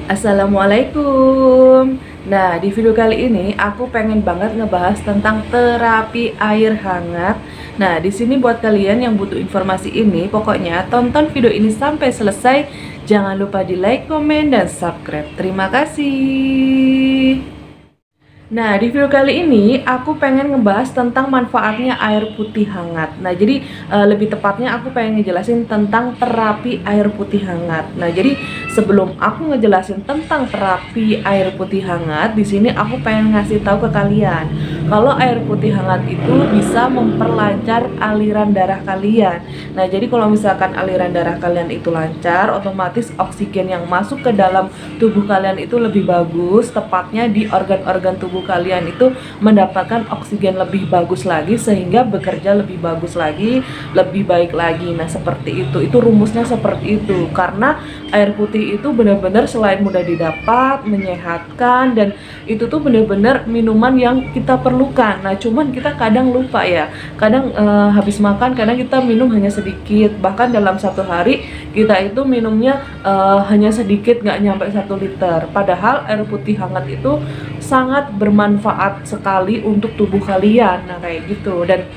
Assalamualaikum. Nah, di video kali ini aku pengen banget ngebahas tentang terapi air hangat. Nah, di sini buat kalian yang butuh informasi ini, pokoknya tonton video ini sampai selesai. Jangan lupa di like, komen, dan subscribe. Terima kasih. Nah, di video kali ini aku pengen ngebahas tentang manfaatnya air putih hangat. Nah, jadi lebih tepatnya aku pengen ngejelasin tentang terapi air putih hangat. Nah, jadi sebelum aku ngejelasin tentang terapi air putih hangat, di sini aku pengen ngasih tahu ke kalian kalau air putih hangat itu bisa memperlancar aliran darah kalian. Nah, jadi kalau misalkan aliran darah kalian itu lancar, otomatis oksigen yang masuk ke dalam tubuh kalian itu lebih bagus, tepatnya di organ-organ tubuh kalian itu mendapatkan oksigen lebih bagus lagi sehingga bekerja lebih bagus lagi, lebih baik lagi. Nah, seperti itu rumusnya seperti itu. Karena air putih itu benar-benar selain mudah didapat, menyehatkan, dan itu tuh benar-benar minuman yang kita perlukan. Nah, cuman kita kadang lupa ya, kadang habis makan kadang kita minum hanya sedikit, bahkan dalam satu hari kita itu minumnya hanya sedikit, nggak nyampe 1 liter. Padahal air putih hangat itu sangat bermanfaat sekali untuk tubuh kalian. Nah, kayak gitu. Dan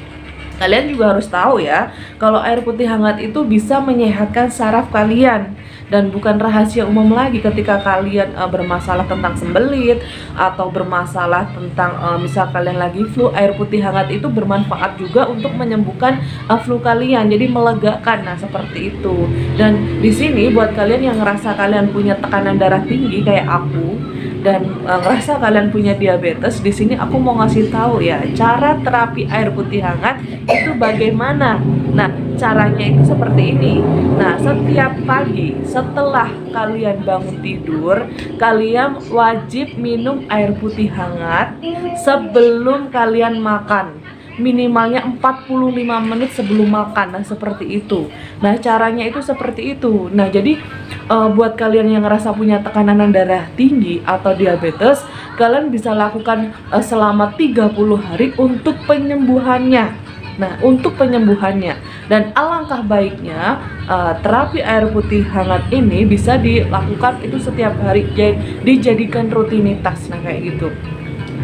kalian juga harus tahu ya, kalau air putih hangat itu bisa menyehatkan saraf kalian. Dan bukan rahasia umum lagi ketika kalian bermasalah tentang sembelit atau bermasalah tentang misal kalian lagi flu, air putih hangat itu bermanfaat juga untuk menyembuhkan flu kalian, jadi melegakan. Nah, seperti itu. Dan di sini buat kalian yang ngerasa kalian punya tekanan darah tinggi kayak aku dan ngerasa kalian punya diabetes, di sini aku mau ngasih tahu ya cara terapi air putih hangat itu bagaimana. Nah, caranya itu seperti ini. Nah, setiap pagi setelah kalian bangun tidur, kalian wajib minum air putih hangat sebelum kalian makan. Minimalnya 45 menit sebelum makan. Nah, seperti itu. Nah, caranya itu seperti itu. Nah, jadi buat kalian yang ngerasa punya tekanan darah tinggi atau diabetes, kalian bisa lakukan selama 30 hari untuk penyembuhannya. Nah, untuk penyembuhannya. Dan alangkah baiknya terapi air putih hangat ini bisa dilakukan itu setiap hari, dijadikan rutinitas. Nah, kayak gitu.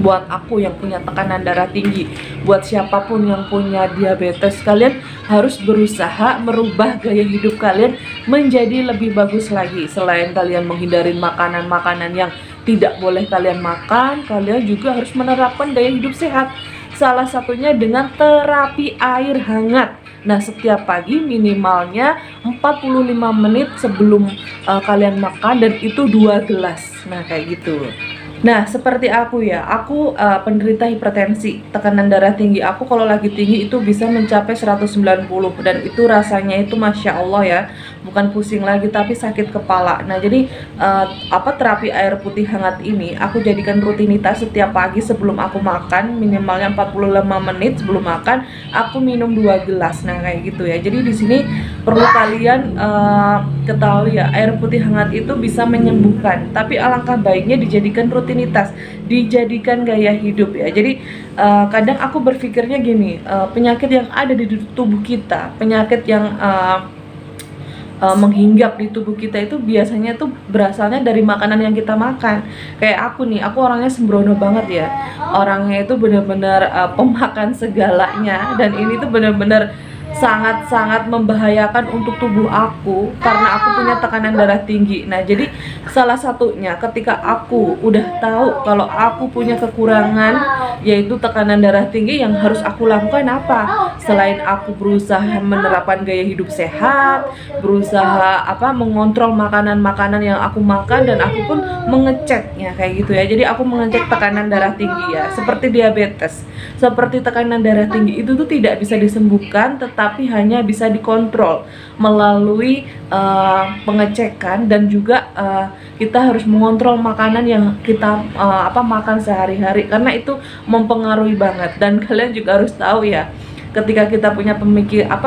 Buat aku yang punya tekanan darah tinggi, buat siapapun yang punya diabetes, kalian harus berusaha merubah gaya hidup kalian menjadi lebih bagus lagi. Selain kalian menghindari makanan-makanan yang tidak boleh kalian makan, kalian juga harus menerapkan gaya hidup sehat. Salah satunya dengan terapi air hangat. Nah, setiap pagi minimalnya 45 menit sebelum kalian makan, dan itu 2 gelas. Nah, kayak gitu. Nah, seperti aku ya, aku penderita hipertensi. Tekanan darah tinggi aku kalau lagi tinggi itu bisa mencapai 190, dan itu rasanya itu Masya Allah ya, bukan pusing lagi tapi sakit kepala. Nah, jadi terapi air putih hangat ini aku jadikan rutinitas setiap pagi sebelum aku makan, minimalnya 45 menit sebelum makan aku minum 2 gelas. Nah, kayak gitu ya. Jadi di sini perlu kalian ketahui ya, air putih hangat itu bisa menyembuhkan, tapi alangkah baiknya dijadikan rutinitas, dijadikan gaya hidup ya. Jadi kadang aku berpikirnya gini, penyakit yang ada di tubuh kita, penyakit yang menghinggap di tubuh kita itu biasanya tuh berasalnya dari makanan yang kita makan. Kayak aku nih, aku orangnya sembrono banget ya, orangnya itu benar-benar pemakan segalanya, dan ini tuh benar-benar sangat-sangat membahayakan untuk tubuh aku karena aku punya tekanan darah tinggi. Nah, jadi salah satunya ketika aku udah tahu kalau aku punya kekurangan yaitu tekanan darah tinggi, yang harus aku lakukan apa? Selain aku berusaha menerapkan gaya hidup sehat, berusaha mengontrol makanan-makanan yang aku makan, dan aku pun mengeceknya kayak gitu ya. Jadi aku mengecek tekanan darah tinggi ya, seperti diabetes, seperti tekanan darah tinggi itu tuh tidak bisa disembuhkan, tapi hanya bisa dikontrol melalui pengecekan, dan juga kita harus mengontrol makanan yang kita makan sehari-hari, karena itu mempengaruhi banget. Dan kalian juga harus tahu ya, ketika kita punya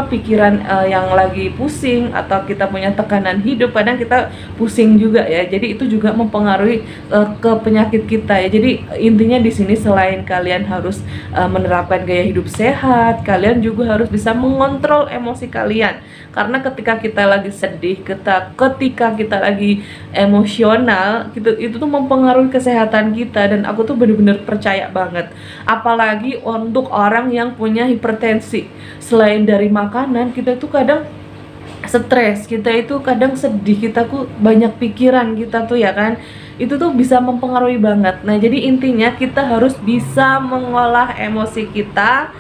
pikiran yang lagi pusing atau kita punya tekanan hidup, kadang kita pusing juga ya. Jadi itu juga mempengaruhi ke penyakit kita ya. Jadi intinya di sini selain kalian harus menerapkan gaya hidup sehat, kalian juga harus bisa mengontrol emosi kalian. Karena ketika kita lagi sedih, ketika kita lagi emosional, itu tuh mempengaruhi kesehatan kita. Dan aku tuh bener-bener percaya banget, apalagi untuk orang yang punya hipertensi. Selain dari makanan, kita tuh kadang stres, kita itu kadang sedih, kita tuh banyak pikiran kita tuh ya kan, itu tuh bisa mempengaruhi banget. Nah jadi intinya kita harus bisa mengolah emosi kita,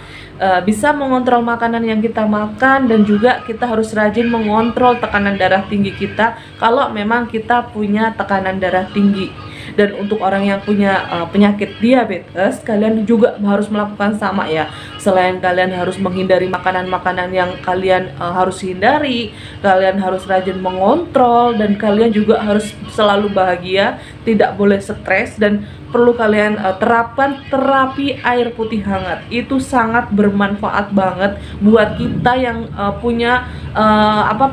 bisa mengontrol makanan yang kita makan, dan juga kita harus rajin mengontrol tekanan darah tinggi kita kalau memang kita punya tekanan darah tinggi. Dan untuk orang yang punya penyakit diabetes, kalian juga harus melakukan sama ya. Selain kalian harus menghindari makanan-makanan yang kalian harus hindari, kalian harus rajin mengontrol, dan kalian juga harus selalu bahagia, tidak boleh stres, dan perlu kalian terapkan terapi air putih hangat. Itu sangat bermanfaat banget buat kita yang punya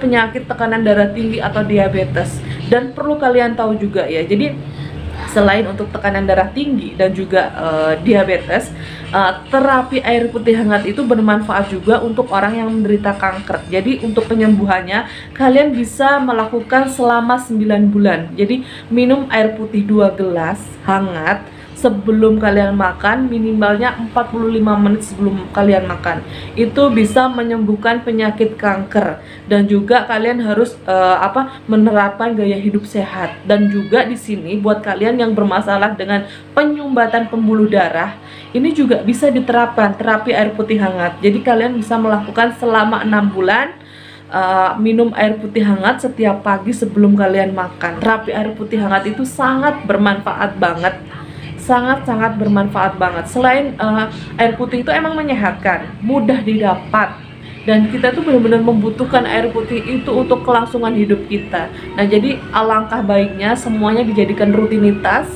penyakit tekanan darah tinggi atau diabetes. Dan perlu kalian tahu juga ya, jadi selain untuk tekanan darah tinggi dan juga diabetes, terapi air putih hangat itu bermanfaat juga untuk orang yang menderita kanker. Jadi untuk penyembuhannya kalian bisa melakukan selama 9 bulan. Jadi minum air putih 2 gelas hangat sebelum kalian makan, minimalnya 45 menit sebelum kalian makan. Itu bisa menyembuhkan penyakit kanker. Dan juga kalian harus menerapkan gaya hidup sehat. Dan juga di sini buat kalian yang bermasalah dengan penyumbatan pembuluh darah, ini juga bisa diterapkan terapi air putih hangat. Jadi kalian bisa melakukan selama 6 bulan. Minum air putih hangat setiap pagi sebelum kalian makan. Terapi air putih hangat itu sangat bermanfaat banget, sangat-sangat bermanfaat banget. Selain air putih itu emang menyehatkan, mudah didapat, dan kita tuh benar-benar membutuhkan air putih itu untuk kelangsungan hidup kita. Nah jadi alangkah baiknya semuanya dijadikan rutinitas,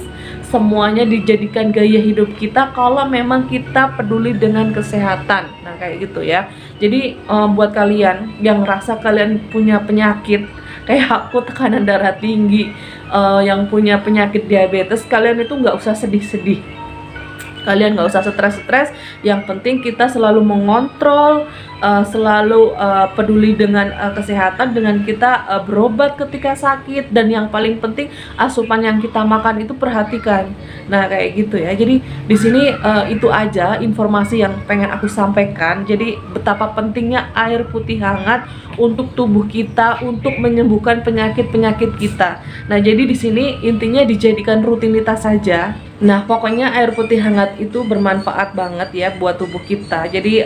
semuanya dijadikan gaya hidup kita kalau memang kita peduli dengan kesehatan. Nah kayak gitu ya. Jadi buat kalian yang rasa kalian punya penyakit kayak aku, tekanan darah tinggi, yang punya penyakit diabetes, kalian itu nggak usah sedih-sedih, kalian nggak usah stres-stres. Yang penting kita selalu mengontrol, selalu peduli dengan kesehatan, dengan kita berobat ketika sakit, dan yang paling penting asupan yang kita makan itu perhatikan. Nah kayak gitu ya. Jadi di sini itu aja informasi yang pengen aku sampaikan. Jadi betapa pentingnya air putih hangat untuk tubuh kita, untuk menyembuhkan penyakit-penyakit kita. Nah jadi di sini intinya dijadikan rutinitas saja. Nah pokoknya air putih hangat itu bermanfaat banget ya buat tubuh kita. Jadi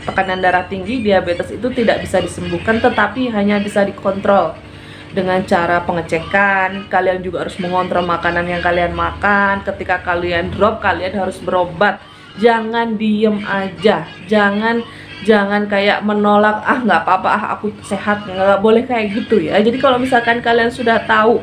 tekanan darah tinggi, diabetes itu tidak bisa disembuhkan, tetapi hanya bisa dikontrol dengan cara pengecekan. Kalian juga harus mengontrol makanan yang kalian makan. Ketika kalian drop, kalian harus berobat. Jangan diem aja, jangan kayak menolak, nggak apa-apa, aku sehat. Nggak boleh kayak gitu ya. Jadi kalau misalkan kalian sudah tahu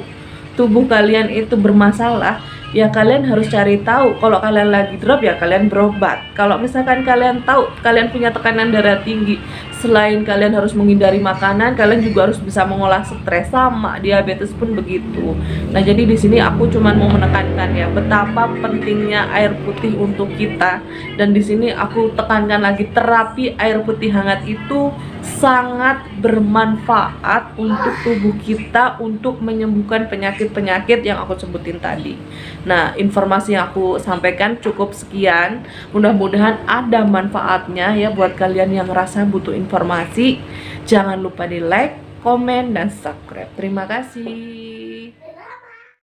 tubuh kalian itu bermasalah, ya kalian harus cari tahu. Kalau kalian lagi drop, ya kalian berobat. Kalau misalkan kalian tahu kalian punya tekanan darah tinggi, selain kalian harus menghindari makanan, kalian juga harus bisa mengolah stres. Sama diabetes pun begitu. Nah jadi di sini aku cuma mau menekankan ya betapa pentingnya air putih untuk kita. Dan di sini aku tekankan lagi, terapi air putih hangat itu sangat bermanfaat untuk tubuh kita, untuk menyembuhkan penyakit-penyakit yang aku sebutin tadi. Nah informasi yang aku sampaikan cukup sekian, mudah-mudahan ada manfaatnya ya buat kalian yang ngerasa butuh informasi. Jangan lupa di like, komen, dan subscribe. Terima kasih.